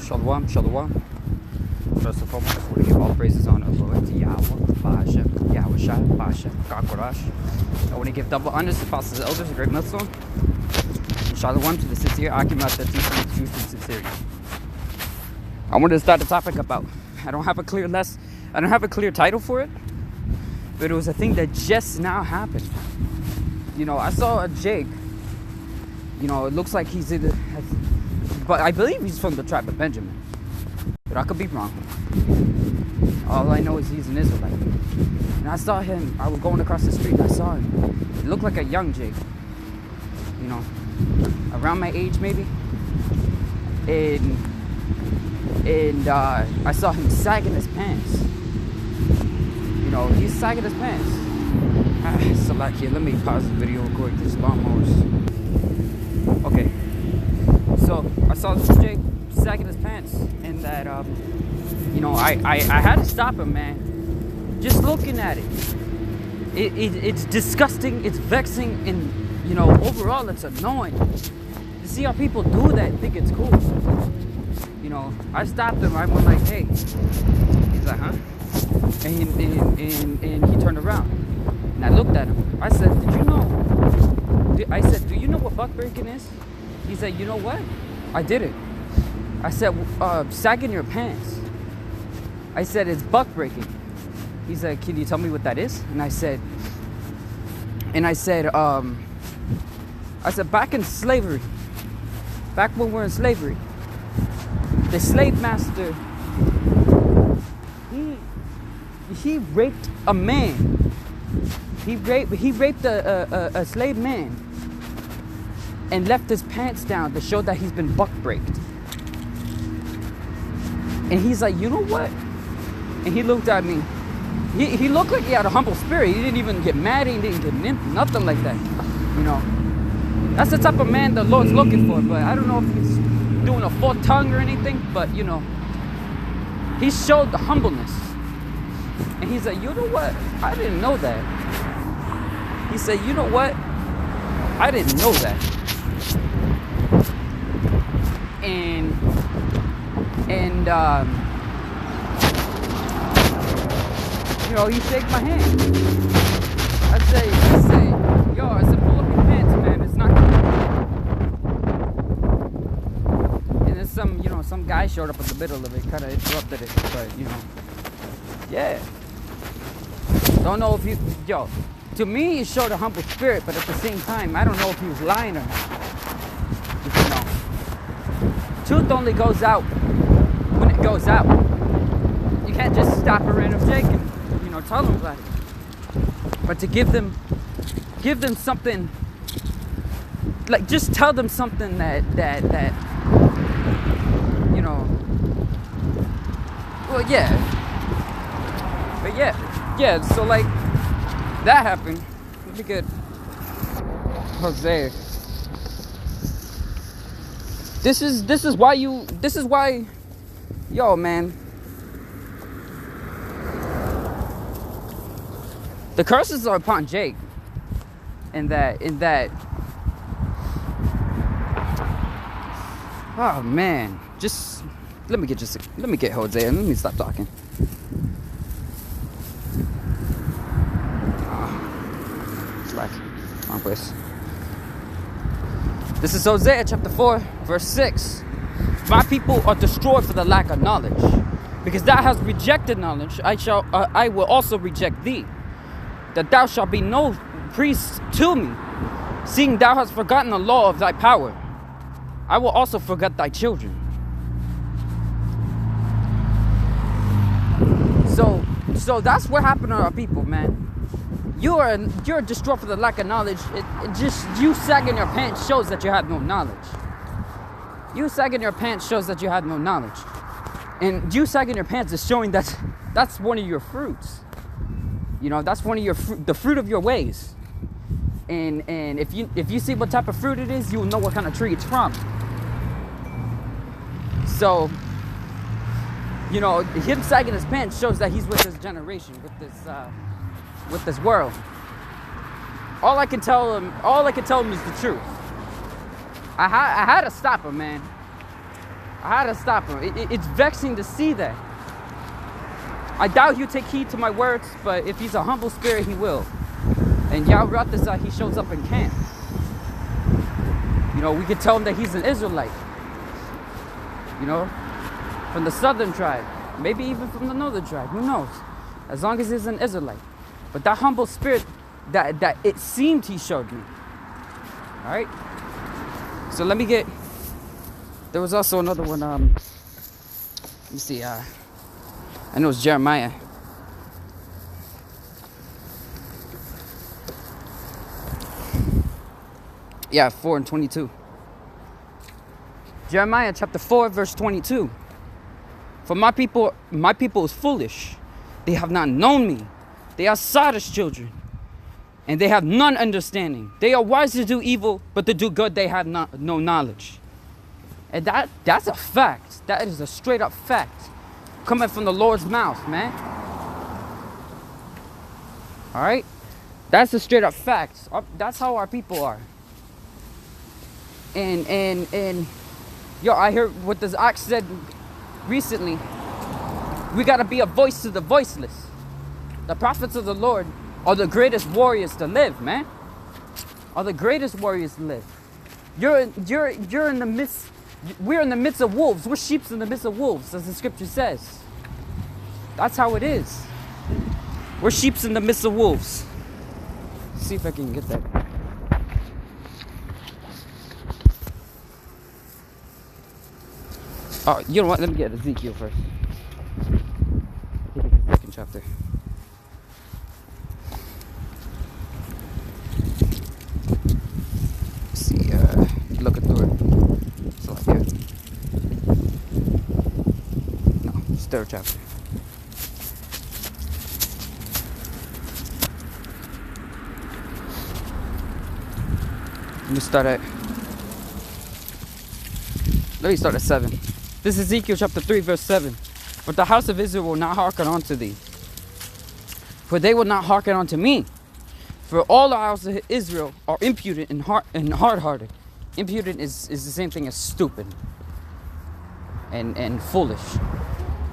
Shalom, shalom. First and foremost, I want to give all praises on the Lord to Yahweh, Bahashem, Yahweh Shai, Bahashem, Kakorash. I want to give double honors to apostles and elders, a great milestone. And shalom to the sincere occupants that teach the truth and sincerity. I wanted to start the topic about, I don't have a clear title for it, but it was a thing that just now happened. You know, I saw a Jake. You know, it looks like he's in but I believe he's from the tribe of Benjamin. But I could be wrong. All I know is he's an Israelite. And I saw him, I was going across the street and I saw him. It looked like a young Jake. You know, around my age maybe. And I saw him sagging his pants. You know, he's sagging his pants. So like here, let me pause the video real quick. This lawnmowers. Okay. So I saw this Jake sagging his pants, and that you know, I had to stop him, man. Just looking at it, it's disgusting, it's vexing, and you know, overall it's annoying to see how people do that and think it's cool. You know, I stopped him. I went like, hey. He's like, huh? And he turned around, and I looked at him. I said, did you know? I said, do you know what buck breaking is? He said, you know what? I did it. I said, sagging your pants. I said, it's buck breaking. He's like, can you tell me what that is? And I said, back in slavery, back when we were in slavery, the slave master, he raped a man. He raped a slave man and left his pants down to show that he's been buck breaked. And he's like, you know what? And he looked at me. He looked like he had a humble spirit. He didn't even get mad. He didn't get nothing like that. You know, that's the type of man the Lord's looking for. But I don't know if he's doing a full tongue or anything. But you know, he showed the humbleness. And he's like, you know what? I didn't know that. He said, you know what? I didn't know that. And you know, he shake my hand. I say, yo, I said, pull up your pants, man. It's not good. And then some guy showed up in the middle of it, kind of interrupted it. But you know, yeah. Don't know if to me, he showed a humble spirit, but at the same time, I don't know if he was lying or not. You know, truth only goes out when it goes out. You can't just stop a random Jake and, you know, tell them about it. But to give them something, like just tell them something that you know. Well, yeah. But yeah. So like that happened. Let me get Hosea. This is why, yo, man. The curses are upon Jake. In that, oh man, let me get Hosea and let me stop talking. Wrong place. This is Hosea chapter 4, verse 6. My people are destroyed for the lack of knowledge. Because thou hast rejected knowledge, I will also reject thee. That thou shalt be no priest to me, seeing thou hast forgotten the law of thy power. I will also forget thy children. So that's what happened to our people, man. You're destroyed for the lack of knowledge. It just, you sagging your pants shows that you have no knowledge. You sagging your pants shows that you have no knowledge. And you sagging your pants is showing that that's one of your fruits. You know, that's one of the fruit of your ways. And if you see what type of fruit it is, you'll know what kind of tree it's from. So, you know, him sagging his pants shows that he's with this generation, with this world. All I can tell him is the truth. I had to stop him, man. I had to stop him. It's vexing to see that. I doubt he'll take heed to my words, but if he's a humble spirit, he will. And Yahweh, he shows up in camp. You know, we could tell him that he's an Israelite. You know, from the southern tribe. Maybe even from the northern tribe. Who knows? As long as he's an Israelite. But that humble spirit that it seemed he showed me. Alright? So let me get... There was also another one. Let me see. I know it's Jeremiah. Yeah, 4 and 22. Jeremiah chapter 4, verse 22. For my people is foolish. They have not known me. They are Sodom's children, and they have none understanding. They are wise to do evil, but to do good they have no knowledge. And that's a fact. That is a straight up fact. Coming from the Lord's mouth, man. Alright? That's a straight up fact. That's how our people are. And yo, I heard what this ox said recently. We gotta be a voice to the voiceless. The prophets of the Lord are the greatest warriors to live, man. Are the greatest warriors to live. You're in the midst. We're in the midst of wolves. We're sheep in the midst of wolves, as the scripture says. That's how it is. We're sheep in the midst of wolves. Let's see if I can get that. Oh, you know what? Let me get Ezekiel first. Take the second chapter. Let's see, looking through it. So like here. No, it's third chapter. Let me start at 7. This is Ezekiel chapter 3, verse 7. But the house of Israel will not hearken unto thee, for they will not hearken unto me. For all the house of Israel are impudent and hard-hearted. Impudent is the same thing as stupid and foolish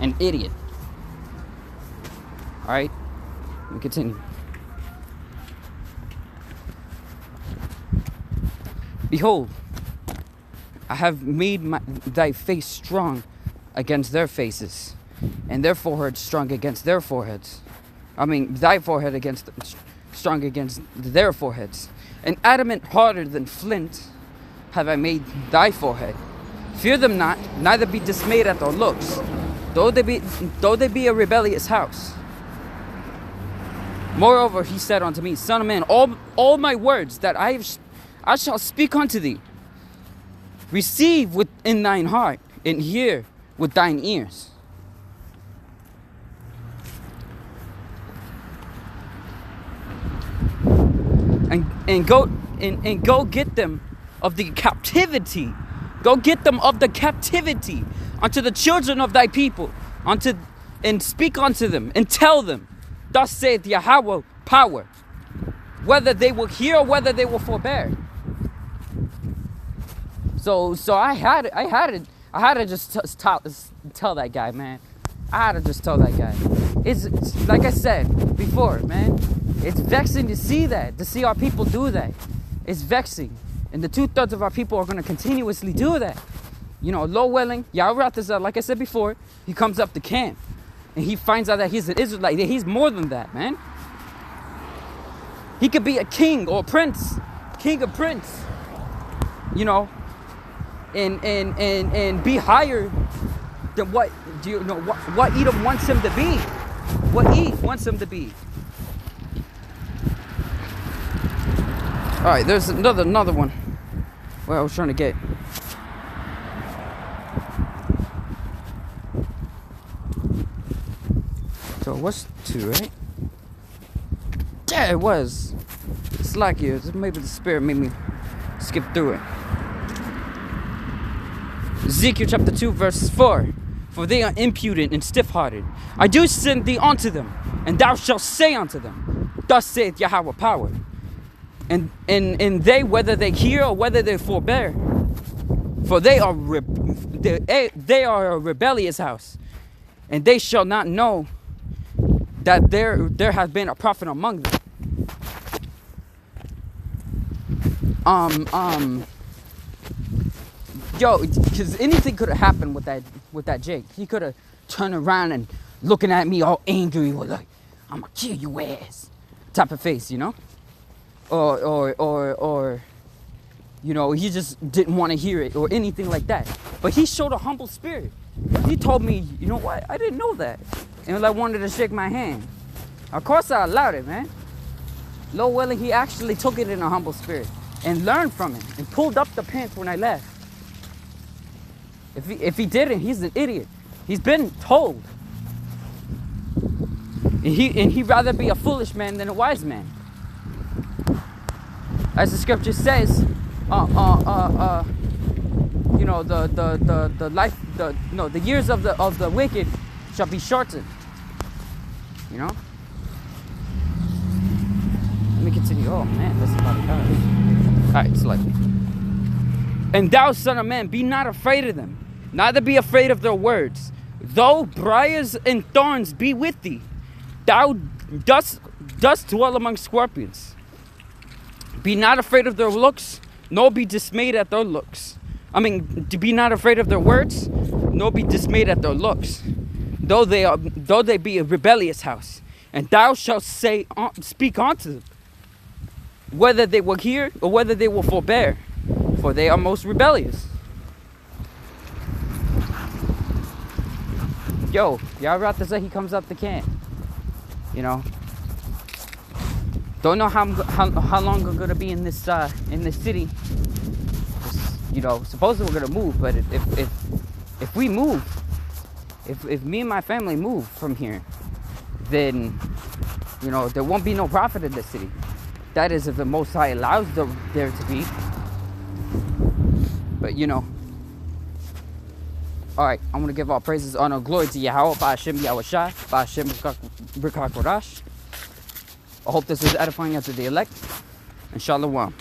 and idiot. Alright? Let me continue. Behold, I have made thy face strong against their faces, and their foreheads strong against their foreheads. I mean, thy forehead strong against their foreheads. And adamant harder than flint have I made thy forehead. Fear them not, neither be dismayed at their looks, though they be a rebellious house. Moreover, he said unto me, Son of man, all my words that I shall speak unto thee, receive within thine heart, and hear with thine ears. And go get them of the captivity. Go get them of the captivity unto the children of thy people, and speak unto them, and tell them, thus saith Yahweh power, whether they will hear or whether they will forbear. So I had to just tell that guy, man. I had to just tell that guy. It's like I said before, man. It's vexing to see our people do that. It's vexing. And the 2/3 of our people are going to continuously do that. You know, Lord willing, Yahweh, like I said before, he comes up to camp. And he finds out that he's an Israelite. He's more than that, man. He could be a king or a prince. King or prince. You know. And be higher than what Edom wants him to be. What Eve wants him to be. Alright, there's another one where I was trying to get. So it was 2, right? Yeah, it was. It's like maybe the spirit made me skip through it. Ezekiel chapter 2, verse 4. For they are impudent and stiff-hearted. I do send thee unto them, and thou shalt say unto them, thus saith Yahweh power. And they, whether they hear or whether they forbear. For they are they are a rebellious house, and they shall not know that there has been a prophet among them. Yo, because anything could have happened with that Jake. He could have turned around and looking at me all angry, with like, "I'm gonna kill you ass," type of face, you know, or you know, he just didn't want to hear it or anything like that. But he showed a humble spirit. He told me, "You know what? I didn't know that," and like wanted to shake my hand. Of course, I allowed it, man. Low willing, he actually took it in a humble spirit and learned from it and pulled up the pants when I left. If he didn't, he's an idiot. He's been told. And he'd rather be a foolish man than a wise man. As the scripture says, you know, the years of the wicked shall be shortened. You know? Let me continue. Oh man, this is about to die. Alright, slightly. And thou, son of man, be not afraid of them, neither be afraid of their words. Though briars and thorns be with thee, thou dost dwell among scorpions. Be not afraid of their looks, nor be dismayed at their looks. To be not afraid of their words, nor be dismayed at their looks. Though they be a rebellious house, and thou shalt speak unto them, whether they will hear or whether they will forbear, for they are most rebellious. Yo, y'all about to say he comes up the can. You know, don't know how long I'm gonna be in this city. Just, you know, supposedly we're gonna move, but if we move, if me and my family move from here, then, you know, there won't be no prophet in this city. That is if the Most High allows there to be. But you know, all right, I'm gonna give all praises, honor, glory to Yahweh, Ba'ashem Yahushua, Ba'ashem Rikakorash. I hope this is edifying unto the elect, and Shalom.